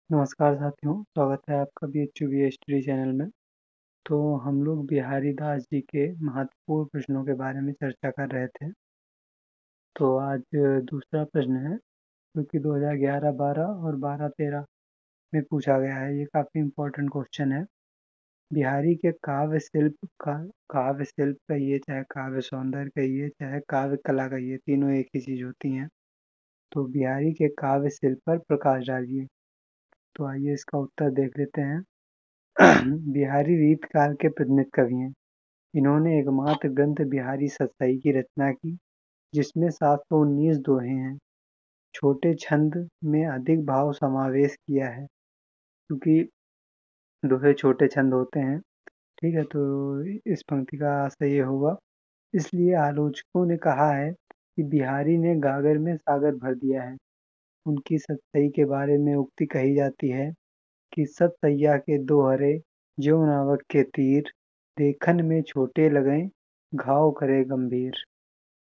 नमस्कार साथियों, स्वागत है आपका BHUB हिस्ट्री चैनल में। तो हम लोग बिहारी दास जी के महत्वपूर्ण प्रश्नों के बारे में चर्चा कर रहे थे। तो आज दूसरा प्रश्न है जो कि 2011, 12 और 12-13 में पूछा गया है। ये काफ़ी इम्पोर्टेंट क्वेश्चन है। बिहारी के काव्य शिल्प कहिए, चाहे काव्य सौंदर्य कहिए, चाहे काव्य कला कहिए, तीनों एक ही चीज़ होती हैं। तो बिहारी के काव्य शिल्प पर प्रकाश डालिए। तो आइए इसका उत्तर देख लेते हैं। बिहारी रीत काल के प्रतिनिधि कवि हैं। इन्होंने एकमात्र ग्रंथ बिहारी सतसई की रचना की, जिसमें 719 दोहे हैं। छोटे छंद में अधिक भाव समावेश किया है, क्योंकि दोहे छोटे छंद होते हैं। ठीक है, तो इस पंक्ति का आशय ये होगा। इसलिए आलोचकों ने कहा है कि बिहारी ने गागर में सागर भर दिया है। उनकी सतसई के बारे में उक्ति कही जाती है कि सतसैया के दोहरे ज्यों नावक के तीर, देखन में छोटे लगें घाव करे गंभीर।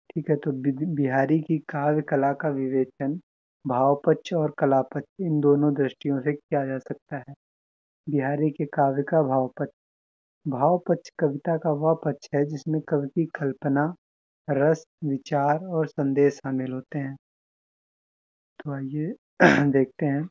ठीक है, तो बिहारी की काव्य कला का विवेचन भाव पक्ष और कला पक्ष इन दोनों दृष्टियों से किया जा सकता है। बिहारी के काव्य का भाव पक्ष कविता का वह पक्ष है जिसमें कवि की कल्पना, रस, विचार और संदेश शामिल होते हैं। तो आइए देखते हैं।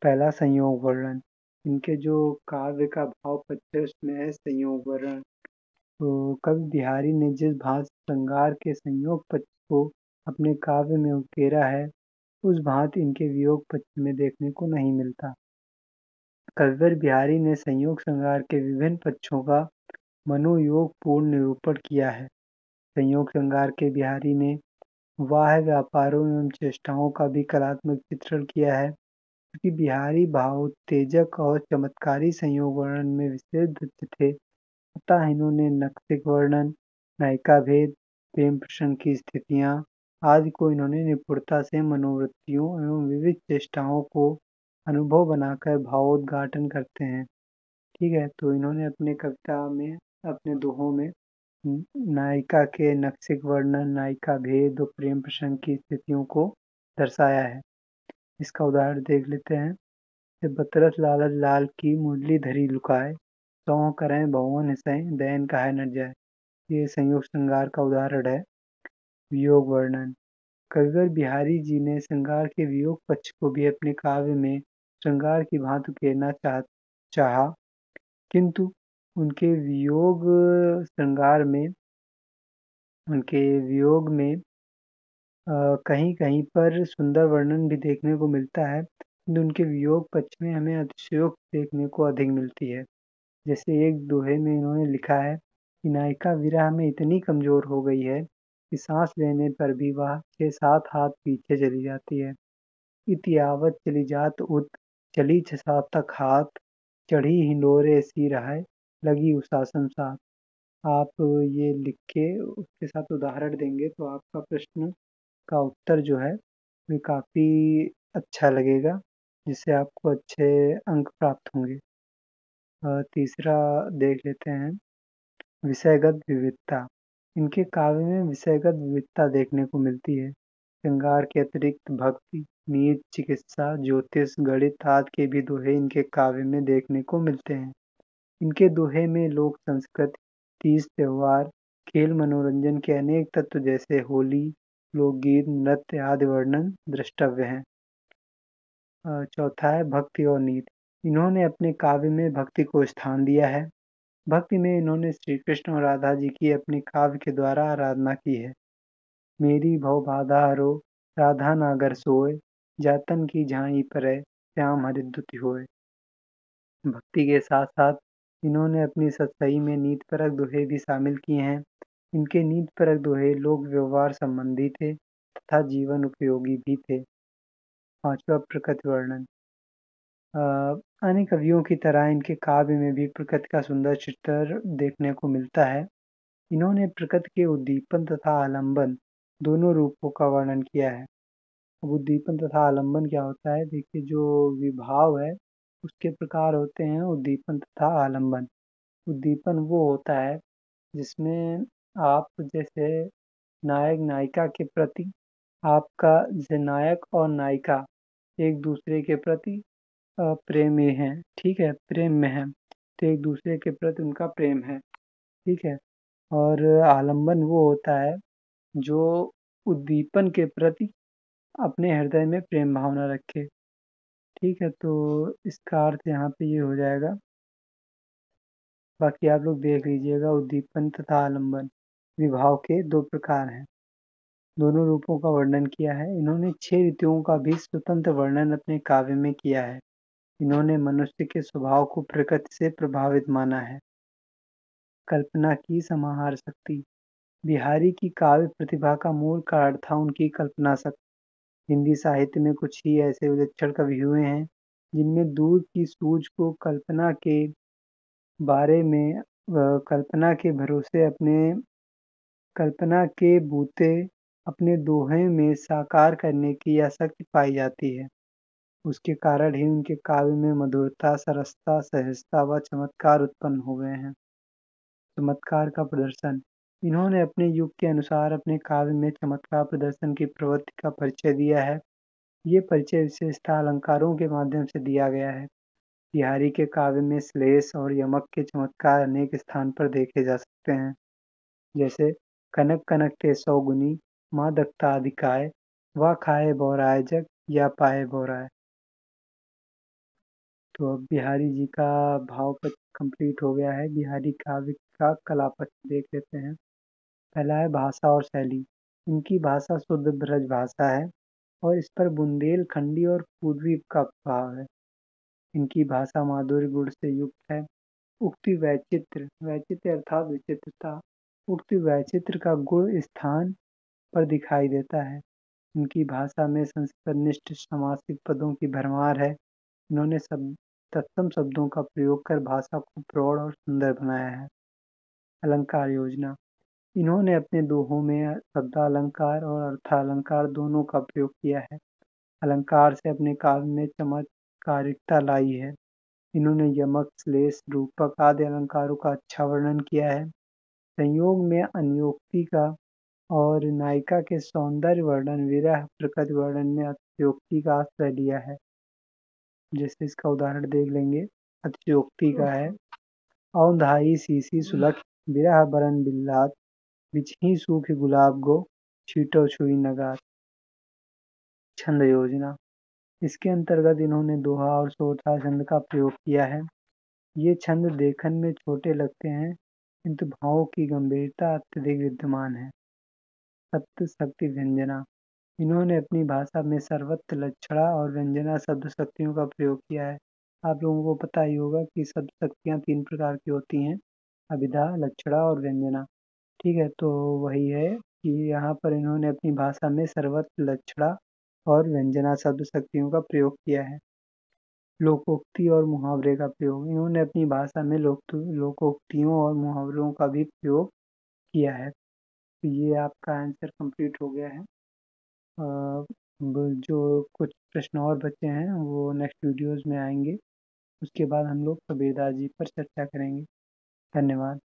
पहला, संयोग वर्णन। इनके जो काव्य का भाव पक्ष है उसमें है संयोग वर्णन। तो कवि बिहारी ने जिस भांति श्रृंगार के संयोग पक्ष को अपने काव्य में उकेरा है, उस भांति इनके वियोग पक्ष में देखने को नहीं मिलता। कविवर बिहारी ने संयोग श्रृंगार के विभिन्न पक्षों का मनोयोग पूर्ण निरूपण किया है। संयोग श्रृंगार के बिहारी ने वाह्य व्यापारों एवं चेष्टाओं का भी कलात्मक चित्रण किया है। क्योंकि बिहारी भावोत्तेजक और चमत्कारी संयोग वर्णन में विशेष दक्ष थे, अतः इन्होंने नक्सिक वर्णन, नायिका भेद, प्रेम प्रसंग की स्थितियाँ आदि को इन्होंने निपुणता से मनोवृत्तियों एवं विविध चेष्टाओं को अनुभव बनाकर भावोद्घाटन करते हैं। ठीक है, तो इन्होंने अपने कविता में, अपने दोहों में नायिका के नक्सिक वर्णन, नायिका भेद और प्रेम प्रसंग की स्थितियों को दर्शाया है। इसका उदाहरण देख लेते हैं। बतरस लालच लाल की मुरली धरी लुकाए, सौं करें भवन हंसें दैन काहे न जाए। ये संयोग श्रृंगार का उदाहरण है। वियोग वर्णन। कविवर बिहारी जी ने श्रृंगार के वियोग पक्ष को भी अपने काव्य में श्रृंगार की भांति उकेरना चाहा, किंतु उनके वियोग में कहीं कहीं पर सुंदर वर्णन भी देखने को मिलता है, किंतु उनके वियोग पक्ष में हमें अतिशयोक्ति देखने को अधिक मिलती है। जैसे एक दोहे में इन्होंने लिखा है कि नायिका विरह में इतनी कमजोर हो गई है कि सांस लेने पर भी वह 6-7 हाथ पीछे चली जाती है। इति आवत चली जात उत, चली 6-7 तक हाथ, चढ़ी हिंडोरे सी रहे, लगी उसासन साथ। आप ये लिख के उसके साथ उदाहरण देंगे तो आपका प्रश्न का उत्तर जो है वो काफ़ी अच्छा लगेगा, जिससे आपको अच्छे अंक प्राप्त होंगे। तीसरा देख लेते हैं, विषयगत विविधता। इनके काव्य में विषयगत विविधता देखने को मिलती है। श्रृंगार के अतिरिक्त भक्ति, नीति, चिकित्सा, ज्योतिष, गणित आदि के भी दोहे इनके काव्य में देखने को मिलते हैं। इनके दोहे में लोक संस्कृति, तीज त्योहार, खेल मनोरंजन के अनेक तत्व जैसे होली, लोकगीत, नृत्य आदि वर्णन द्रष्टव्य हैं। चौथा है भक्ति और नीति। इन्होंने अपने काव्य में भक्ति को स्थान दिया है। भक्ति में इन्होंने श्री कृष्ण और राधा जी की अपने काव्य के द्वारा आराधना की है। मेरी भव बाधा हरो, राधा नागर सोए, जातन की झाई परै, श्याम हरिद्युति होए। भक्ति के साथ साथ इन्होंने अपनी सतसई में नीतिपरक दोहे भी शामिल किए हैं। इनके नीतिपरक दोहे लोक व्यवहार संबंधी थे तथा जीवन उपयोगी भी थे। पांचवा, प्रकृति वर्णन। अन्य कवियों की तरह इनके काव्य में भी प्रकृति का सुंदर चित्र देखने को मिलता है। इन्होंने प्रकृति के उद्दीपन तथा आलंबन दोनों रूपों का वर्णन किया है। अब उद्दीपन तथा आलंबन क्या होता है? देखिए, जो विभाव है उसके प्रकार होते हैं उद्दीपन तथा आलंबन। उद्दीपन वो होता है जिसमें आप जैसे नायक नायिका के प्रति आपका जैसे नायक और नायिका एक दूसरे के प्रति प्रेम में हैं, ठीक है, प्रेम में हैं, तो एक दूसरे के प्रति उनका प्रेम है, ठीक है। और आलंबन वो होता है जो उद्दीपन के प्रति अपने हृदय में प्रेम भावना रखे, ठीक है। तो इसका अर्थ यहाँ पे ये हो जाएगा, बाकी आप लोग देख लीजिएगा। उद्दीपन तथा आलंबन विभाव के 2 प्रकार हैं, दोनों रूपों का वर्णन किया है। इन्होंने 6 ऋतुओं का भी स्वतंत्र वर्णन अपने काव्य में किया है। इन्होंने मनुष्य के स्वभाव को प्रकृति से प्रभावित माना है। कल्पना की समाहार शक्ति, बिहारी की काव्य प्रतिभा का मूल कारण था उनकी कल्पना शक्ति। हिंदी साहित्य में कुछ ही ऐसे विलक्षण कवि हुए हैं जिनमें दूर की सूझ को बारे में कल्पना के भरोसे कल्पना के बूते अपने दोहे में साकार करने की यह शक्ति पाई जाती है। उसके कारण ही उनके काव्य में मधुरता, सरसता, सहजता व चमत्कार उत्पन्न हो गए हैं। चमत्कार का प्रदर्शन, इन्होंने अपने युग के अनुसार अपने काव्य में चमत्कार प्रदर्शन की प्रवृत्ति का परिचय दिया है। ये परिचय विशेषतः अलंकारों के माध्यम से दिया गया है। बिहारी के काव्य में श्लेष और यमक के चमत्कार अनेक स्थान पर देखे जा सकते हैं, जैसे कनक कनक ते 100 गुनी, माँ दत्ता अधिकाय, वा खाए बौराय जग, या पाए बौराय। तो अब बिहारी जी का भाव पद कंप्लीट हो गया है। बिहारी काव्य का कला पक्ष देख लेते हैं। पहला है भाषा और शैली। इनकी भाषा शुद्ध ब्रज भाषा है और इस पर बुंदेलखंडी और पूर्वी का प्रभाव है। इनकी भाषा माधुर्य गुण से युक्त है। उक्ति वैचित्र, वैचित्र अर्थात विचित्रता, उक्ति वैचित्र का गुण स्थान पर दिखाई देता है। इनकी भाषा में संस्कृतनिष्ठ समासिक पदों की भरमार है। इन्होंने तत्सम शब्दों का प्रयोग कर भाषा को प्रौढ़ और सुंदर बनाया है। अलंकार योजना, इन्होंने अपने दोहों में शब्दालंकार और अर्थालंकार दोनों का प्रयोग किया है। अलंकार से अपने काव्य में चमत्कारिकता लाई है। इन्होंने यमक, श्लेष, रूपक आदि अलंकारों का अच्छा वर्णन किया है। संयोग में अन्योक्ति का और नायिका के सौंदर्य वर्णन, विरह प्रकृति वर्णन में अतिशयोक्ति का आश्रय लिया है। जैसे इसका उदाहरण देख लेंगे। अतिशयोक्ति का है, औंधाई सीसी सुलख, विरह बरन बिल्लात, बिछही सूखी गुलाब गो, छीटो छुई नगार। छंद योजना, इसके अंतर्गत इन्होंने दोहा और चौथा छंद का प्रयोग किया है। ये छंद देखन में छोटे लगते हैं किंतु भावों की गंभीरता अत्यधिक विद्यमान है। सप्त शक्ति व्यंजना, इन्होंने अपनी भाषा में सर्वत्र लक्षणा और व्यंजना शब्द शक्तियों का प्रयोग किया है। आप लोगों को पता ही होगा कि शब्द शक्तियाँ 3 प्रकार की होती हैं, अभिधा, लक्षणा और व्यंजना, ठीक है। तो वही है कि यहाँ पर इन्होंने अपनी भाषा में सर्वत्र लक्षणा और व्यंजना शब्द शक्तियों का प्रयोग किया है। लोकोक्ति और मुहावरे का प्रयोग, इन्होंने अपनी भाषा में लोकोक्तियों और मुहावरों का भी प्रयोग किया है। तो ये आपका आंसर कंप्लीट हो गया है। जो कुछ प्रश्न और बचे हैं वो नेक्स्ट वीडियोज़ में आएंगे। उसके बाद हम लोग कबीरदास जी पर चर्चा करेंगे। धन्यवाद।